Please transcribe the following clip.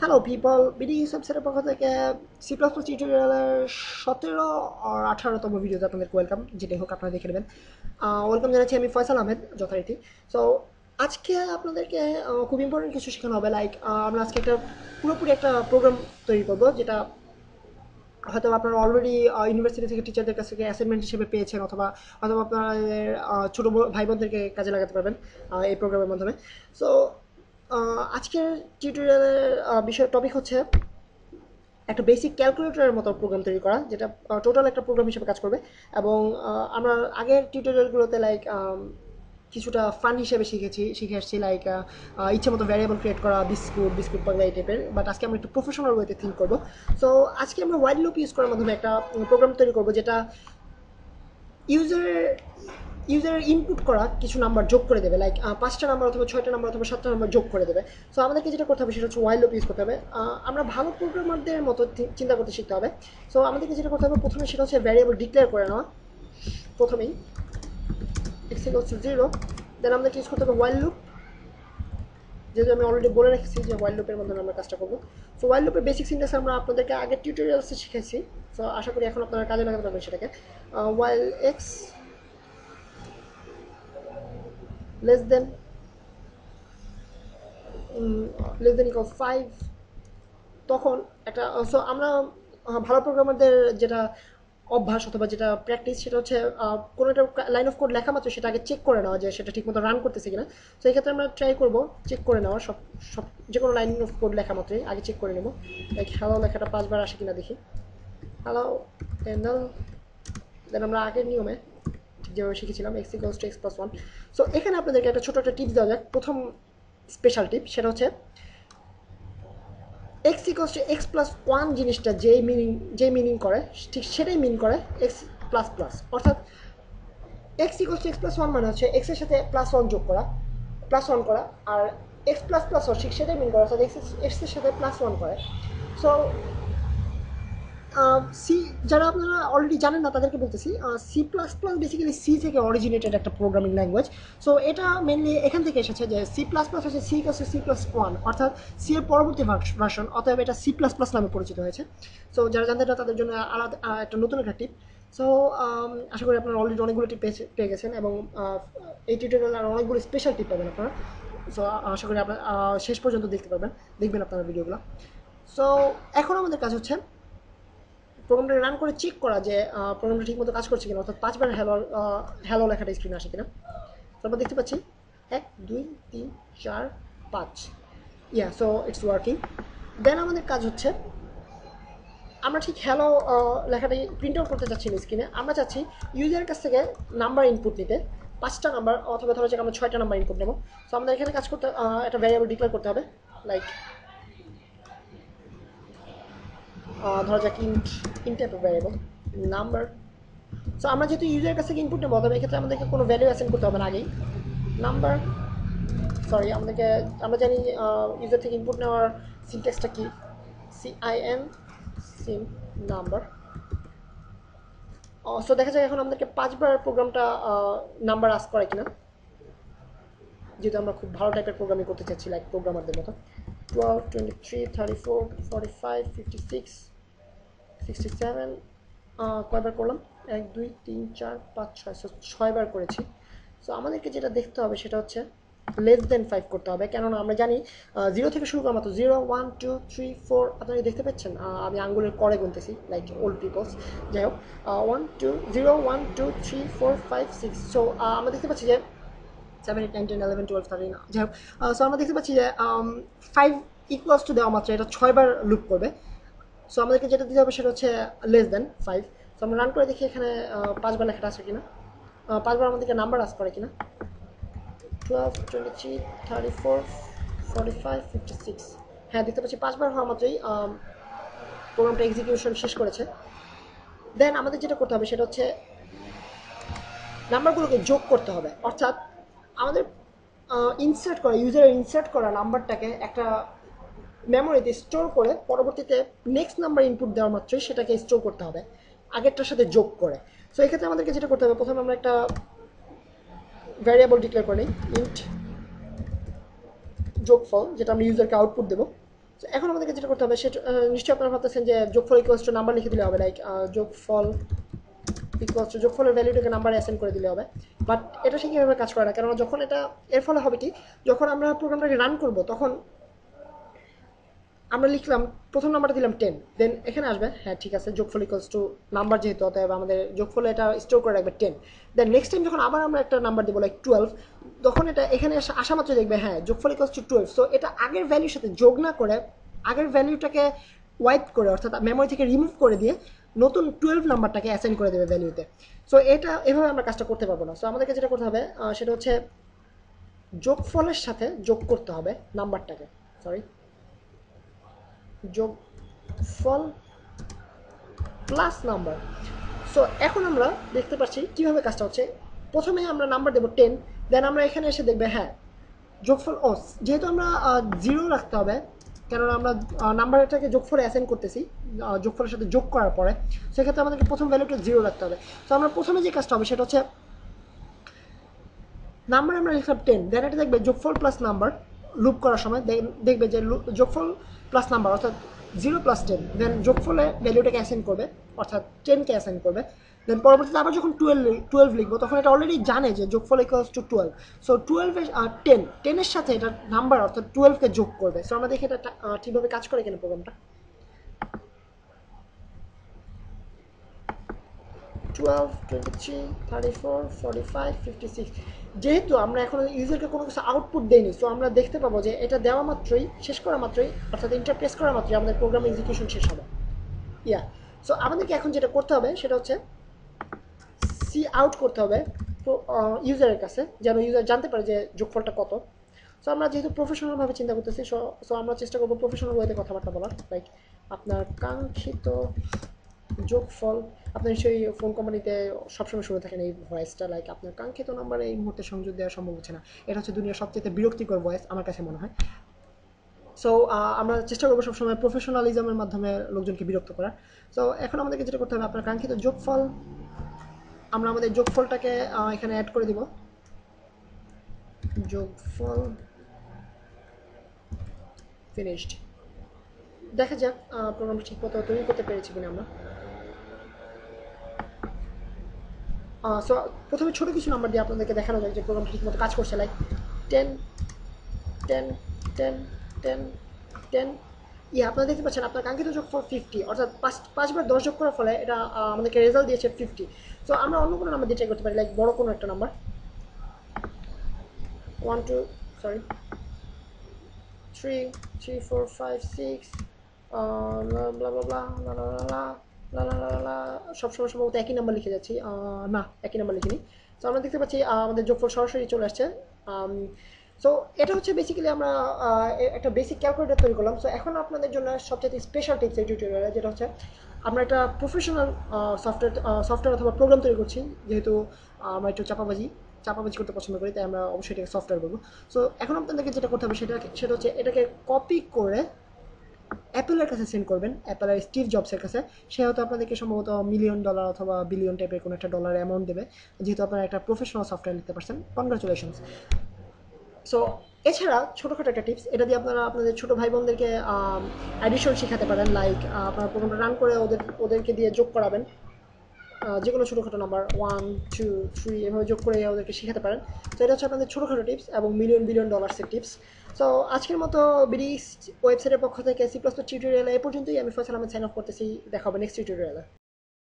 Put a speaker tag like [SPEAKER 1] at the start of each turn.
[SPEAKER 1] Hello people, BD সাবসেটের পক্ষ থেকে C plus plus টিউটোরিয়ালের 17 আর 18তম ভিডিওতে আপনাদেরকে ওয়েলকাম। যেটাই হোক আপনারা দেখে নেবেন। ওয়েলকাম জানাচ্ছি আমি ফয়সাল আহমেদ যথারীতি। সো আজকে আপনাদেরকে খুব ইম্পর্টেন্ট কিছু শেখানো হবে। লাইক আমরা আজকে একটা পুরোপুরি একটা প্রোগ্রাম তৈরি করবো, যেটা হয়তো আপনারা অলরেডি ইউনিভার্সিটি থেকে টিচারদের কাছ থেকে অ্যাসাইনমেন্ট হিসেবে পেয়েছেন, অথবা আপনাদের ছোটো ভাই বোনদেরকে কাজে লাগাতে পারবেন এই প্রোগ্রামের মাধ্যমে। সো আজকের টিউটোরিয়ালের বিষয় টপিক হচ্ছে একটা বেসিক ক্যালকুলেটরের মতো প্রোগ্রাম তৈরি করা, যেটা টোটাল একটা প্রোগ্রাম হিসেবে কাজ করবে। এবং আমরা আগের টিউটোরিয়ালগুলোতে লাইক কিছুটা ফান হিসেবে শিখে আসছি, লাইক ইচ্ছে মতো ভ্যারিয়েবল ক্রিয়েট করা, বিস্কুট পাগলা এই টাইপের। বাট আজকে আমরা একটু প্রফেশনাল ওয়েতে থিঙ্ক করবো। সো আজকে আমরা ওয়াইল লুপ ইউজ করার মাধ্যমে একটা প্রোগ্রাম তৈরি করবো, যেটা ইউজারের ইউজারের ইনপুট করা কিছু নাম্বার যোগ করে দেবে, লাইক 5টা নাম্বার অথবা 6টা নাম্বার অথবা 7টা নাম্বার যোগ করে দেবে। সো আমাদেরকে যেটা করতে হবে সেটা হচ্ছে ওয়াইল লুপ ইউজ করতে হবে। আমরা ভালো প্রোগ্রামারদের মতো চিন্তা করতে শিখতে হবে। সো আমাদেরকে যেটা করতে হবে প্রথমে সেটা হচ্ছে ভ্যারিয়েবল ডিক্লেয়ার করে নেওয়া। প্রথমেই x = 0, দেন আমাদেরকে ইউজ করতে হবে ওয়াইল লুপ, যেহেতু আমি অলরেডি বলে রেখেছি যে ওয়াইল লুপের মাধ্যমে আমরা কাজটা করবো। সো ওয়াইল লুপের বেসিক সিনট্যাক্স আমরা আপনাদেরকে আগের টিউটোরিয়ালসে শিখেছি। সো আশা করি এখন আপনারা কাজে লাগাতে পারবেন সেটাকে। ওয়াইল x less than equal 5, তখন একটা সো আমরা ভালো প্রোগ্রামারদের যেটা অভ্যাস অথবা যেটা প্র্যাকটিস সেটা হচ্ছে কোনো একটা লাইন অফ কোড লেখা মাত্র সেটা আগে চেক করে নেওয়া, যে সেটা ঠিকমতো রান করতেছে কিনা। তো এই ক্ষেত্রে আমরা ট্রাই করবো চেক করে নেওয়া, সব সব যে কোনো লাইন অফ কোড লেখা মাত্রই আগে চেক করে নেব। লাইক হ্যালো লেখাটা 5বার আসে কিনা দেখি। হ্যালো এন্ড দেন আমরা আগের নিয়মে ঠিক যেভাবে শিখেছিলাম x = x+1। সো এখানে আপনাদেরকে একটা ছোটো একটা টিপস দেওয়া যাক। প্রথম স্পেশাল টিপ সেটা হচ্ছে x = x+1 জিনিসটা যেই মিনিং করে ঠিক সেটাই মিন করে x++। অর্থাৎ x = x+1 মানে হচ্ছে x এর সাথে +1 যোগ করা, +1 করা। আর x++ ঠিক সেটাই মিন করে, অর্থাৎ x এর সাথে +1 করে। সো সি যারা আপনারা অলরেডি জানেন না তাদেরকে বলতেছি, C plus plus basically C থেকে অরিজিনেটেড একটা প্রোগ্রামিং ল্যাঙ্গুয়েজ। সো এটা মেনলি এখান থেকে এসেছে যে সি প্লাস প্লাস হচ্ছে C++, অর্থাৎ সি এর পরবর্তী ভার্সন, অতএব এটা C++ নামে পরিচিত হয়েছে। সো যারা জানতে না তাদের জন্য আলাদা একটা নতুন একটা টিপ। সো আশা করি আপনারা অলরেডি অনেকগুলো টিপ পেয়ে গেছেন, এবং এই টিউটোরিয়ালে আর অনেকগুলো স্পেশাল টিপ পাবেন আপনারা। সো আশা করি আপনারা শেষ পর্যন্ত দেখবেন আপনারা ভিডিওগুলো। সো এখন আমাদের কাজ হচ্ছে প্রোগ্রামটা রান করে চেক করা যে প্রোগ্রামটা ঠিকমতো কাজ করছে কিনা, অর্থাৎ 5বার হ্যালো লেখাটা স্ক্রিনে আসে কিনা। তারপর দেখতে পাচ্ছি 1 2 3 4 5, সো ইটস ওয়ার্কিং। দেন আমাদের কাজ হচ্ছে আমরা ঠিক হ্যালো লেখাটাই প্রিন্ট আউট করতে চাচ্ছি না স্ক্রিনে, আমরা চাচ্ছি ইউজারের কাছ থেকে নাম্বার ইনপুট নিতে, 5টা নাম্বার অথবা ধরো যে আমরা 6টা নাম্বার ইনপুট নেবো। সো আমাদের এখানে কাজ করতে একটা ভ্যারিয়েবল ডিক্লেয়ার করতে হবে, লাইক ধরা যাক int type of variable number. So আমরা যেহেতু ইউজারের কাছ থেকে ইনপুট নেবো, তবে এক্ষেত্রে আমাদেরকে কোনো ভ্যালু অ্যাসাইন করতে হবে না আগেই। নাম্বার আমরা জানি ইউজার থেকে ইনপুট নেওয়ার সিনট্যাক্সটা কি, CIN সিম নাম্বার। সো দেখা যায় এখন আমাদেরকে 5বার প্রোগ্রামটা নাম্বার আস্ক করে কিনা, যেহেতু আমরা খুব ভালো টাইপের প্রোগ্রামিং করতে চাচ্ছি লাইক প্রোগ্রামারদের মতো। 12 23 34 45 56 67, কয়বার করলাম, 1 2 3 4 5 6, 6বার করেছি। সো আমাদেরকে যেটা দেখতে হবে সেটা হচ্ছে লেস দেন 5 করতে হবে, কেননা আমরা জানি 0 থেকে শুরু করা মাত্র 0 1 2 3 4, আপনারা দেখতে পাচ্ছেন আমি আঙ্গুলের করে গুনতেছি লাইক ওল্ড পিপলস। যাই হোক 1 2 0 1 2 3 4 5 6। সো আমরা দেখতে পাচ্ছি যে 7 8 9 10 11 12 13, যাই হোক। সো আমরা দেখতে পাচ্ছি যে 5 ইকুয়ালস টু দেওয়া মাত্র এটা 6বার লুপ করবে। সো আমাদেরকে যেটা দিতে হবে সেটা হচ্ছে লেস দেন 5। সো আমরা রান করে দেখি এখানে 5বার লেখাটা আছে কিনা, 5বার আমাদেরকে নাম্বার আস করে কিনা। 12 23 34 45 56, হ্যাঁ দেখতে পাচ্ছি 5বার হওয়া মাত্রই প্রোগ্রামটা এক্সিকিউশন শেষ করেছে। দেন আমাদের যেটা করতে হবে সেটা হচ্ছে নাম্বারগুলোকে যোগ করতে হবে, অর্থাৎ আমাদের ইউজারের ইনসার্ট করা নাম্বারটাকে একটা মেমোরিতে স্টোর করে পরবর্তীতে নেক্সট নাম্বার ইনপুট দেওয়ার মাত্রই সেটাকে স্টোর করতে হবে আগেরটার সাথে যোগ করে। সো এক্ষেত্রে আমাদেরকে যেটা করতে হবে, প্রথমে আমরা একটা ভ্যারিয়েবল ডিক্লেয়ার করে নিই ইন্ট যোগফল, যেটা আমরা ইউজারকে আউটপুট দেবো। তো এখন আমাদেরকে যেটা করতে হবে সেটা নিশ্চয়ই আপনারা ভাবতেছেন যে যোগফল ইকুয়ালস টু নাম্বার লিখে দিলে হবে, লাইক যোগফল ইকুয়ালস টু যোগফলের ভ্যালুটাকে নাম্বারে অ্যাসাইন করে দিলে হবে। বাট এটা ঠিক কীভাবে কাজ করে না, কেননা যখন এটা এর ফলে হবে কি, যখন আমরা প্রোগ্রামটাকে রান করব তখন আমরা লিখলাম প্রথম নাম্বারটা দিলাম 10, দেন এখানে আসবে হ্যাঁ ঠিক আছে যোগফল ইকুয়ালস টু নাম্বার যেহেতু, অতএব আমাদের যোগফলে এটা স্টোর করে রাখবে 10। দেন নেক্সট টাইম যখন আবার আমরা একটা নাম্বার দেবো লাইক 12, তখন এটা এখানে আসা মাত্র দেখবে হ্যাঁ যোগফল ইকুয়ালস টু 12। সো এটা আগের ভ্যালুর সাথে যোগ না করে আগের ভ্যালুটাকে ওয়াইপ করে, অর্থাৎ মেমোরি থেকে রিমুভ করে দিয়ে নতুন 12 নাম্বারটাকে অ্যাসাইন করে দেবে ভ্যালুতে। সো এটা এভাবে আমরা কাজটা করতে পারবো না। সো আমাদেরকে যেটা করতে হবে সেটা হচ্ছে যোগফলের সাথে যোগ করতে হবে নাম্বারটাকে, সরি যোগফল প্লাস নাম্বার। সো এখন আমরা দেখতে পাচ্ছি কীভাবে কাজটা হচ্ছে। প্রথমে আমরা নাম্বার দেবো 10, দেন আমরা এখানে এসে দেখবে হ্যাঁ যোগফল যেহেতু আমরা 0 রাখতে হবে, কেননা আমরা নাম্বারটাকে যোগফলে অ্যাসাইন করতেছি যোগফলের সাথে যোগ করার পরে, সেক্ষেত্রে আমাদেরকে প্রথম ভ্যালুটা 0 রাখতে হবে। তো আমরা প্রথমে যে কাজটা হবে সেটা হচ্ছে নাম্বার আমরা লিখলাম 10, দেন এটা দেখবে যোগফল প্লাস নাম্বার লুপ করার সময় দেখবে যে যোগফল প্লাস নাম্বার অর্থাৎ 0 প্লাস 10, দেন যোগফলে ভ্যালুটাকে অ্যাসাইন করবে অর্থাৎ 10কে অ্যাসাইন করবে। দেন পরবর্তীতে আবার যখন 12 লিখবো তখন এটা অলরেডি জানে যে যোগফল ইকুয়ালস টু 12। সো 10 সাথে এটা নাম্বার অর্থাৎ 12কে যোগ করবে। সো আমরা দেখি এটা ঠিকভাবে কাজ করে কিনা প্রোগ্রামটা। 12, 23, 34, 45, 56। যেহেতু আমরা এখন ইউজারকে কোনো কিছু আউটপুট দেইনি, সো আমরা দেখতে পাবো যে এটা দেওয়া মাত্রই, শেষ করা মাত্রই, অর্থাৎ ইন্টারপ্রেস করা মাত্রই আমাদের প্রোগ্রাম এক্সিকিউশন শেষ হবে। সো আমাদেরকে এখন যেটা করতে হবে সেটা হচ্ছে সি আউট করতে হবে ইউজারের কাছে, যেন ইউজার জানতে পারে যে যোগফলটা কত। সো আমরা যেহেতু প্রফেশনালভাবে চিন্তা করতেছি, সো আমরা চেষ্টা করবো প্রফেশনাল ওয়েতে কথাবার্তা বলার, লাইক আপনার কাঙ্ক্ষিত যোগফল। আপনি নিশ্চয়ই ফোন কোম্পানিতে সবসময় শুনে থাকেন এই ভয়েসটা, লাইক আপনার কাঙ্ক্ষিত নাম্বারে এই মুহূর্তে সংযোগ দেওয়া সম্ভব হচ্ছে না। এটা হচ্ছে দুনিয়ার সবচেয়ে বিরক্তিকর ভয়েস আমার কাছে মনে হয়। সো আমরা চেষ্টা করবো সবসময় প্রফেশনালিজমের মাধ্যমে লোকজনকে বিরক্ত করার। সো এখন আমাদেরকে যেটা করতে হবে, আপনার কাঙ্ক্ষিত যোগফল, আমরা আমাদের যোগফলটাকে এখানে অ্যাড করে দিব। যোগফল ফিনিশড। দেখা যাক প্রোগ্রামটা ঠিক মতো তৈরি করতে পেরেছি কিনা আমরা। সো প্রথমে ছোটো কিছু নাম্বার দিয়ে আপনাদেরকে দেখানো যায় যে প্রোগ্রামটা ঠিক মতো কাজ করছে, লাইক 10, 10, 10, 10, 10। আপনারা দেখতে পাচ্ছেন আপনার কাঙ্ক্ষিত যোগফল 50, অর্থাৎ 5বার 10 যোগ করার ফলে এটা আমাদেরকে রেজাল্ট দিয়েছে 50। সো আমরা অন্য কোনো নাম্বার দিয়ে ট্রাই করতে পারি, লাইক বড় কোনো একটা নাম্বার 1, 2, সরি 3, 3, 4, 5, 6 ব্লা ব্লা ব্লা লা লা লা লা লা লা লা। সবসময় সম্ভবত একই নাম্বার লিখে যাচ্ছি, না একই নাম্বার লিখিনি। সো আমরা দেখতে পাচ্ছি আমাদের যোগফল সরাসরি চলে আসছে। সো এটা হচ্ছে বেসিক্যালি আমরা একটা বেসিক ক্যালকুলেটর তৈরি করলাম। সো এখন আপনাদের জন্য সবচেয়ে স্পেশাল টিপস এই টিউটোরিয়ালে, যেটা হচ্ছে আমরা একটা প্রফেশনাল সফটওয়্যার অথবা প্রোগ্রাম তৈরি করছি। যেহেতু আমরা একটু চাপাবাজি করতে পছন্দ করি, তাই আমরা অবশ্যই এটাকে সফটওয়্যার বলবো। সো এখন আপনাদেরকে যেটা করতে হবে সেটা হচ্ছে এটাকে কপি করে অ্যাপেলের কাছে সেন্ড করবেন, অ্যাপেলের স্টিভ জবসের কাছে। সে হয়তো আপনাদেরকে সম্ভবত $1 মিলিয়ন অথবা বিলিয়ন টাইপের কোনো একটা ডলার অ্যামাউন্ট দেবে, যেহেতু আপনারা একটা প্রফেশনাল সফটওয়্যার নিতে পারছেন। কনগ্রাচুলেশনস। সো এছাড়া ছোটোখাটো একটা টিপস, এটা দিয়ে আপনারা আপনাদের ছোটো ভাই বোনদেরকে অ্যাডিশন শেখাতে পারেন, লাইক আপনারা প্রোগ্রামটা রান করে ওদেরকে দিয়ে যোগ করাবেন, যে কোনো ছোটোখাটো নাম্বার 1, 2, 3 এভাবে যোগ করে ওদেরকে শেখাতে পারেন। তো এটা হচ্ছে আপনাদের ছোটোখাটো টিপস এবং বিলিয়ন ডলার্সের টিপস। সো আজকের মতো বিডি ওয়েবসাইটের পক্ষ থেকে C++ টিউটোরিয়ালে এ পর্যন্তই। আমি ফয়সাল আহমেদ সাইন অফ করতেছি। দেখা হবে নেক্সট টিউটোরিয়ালে।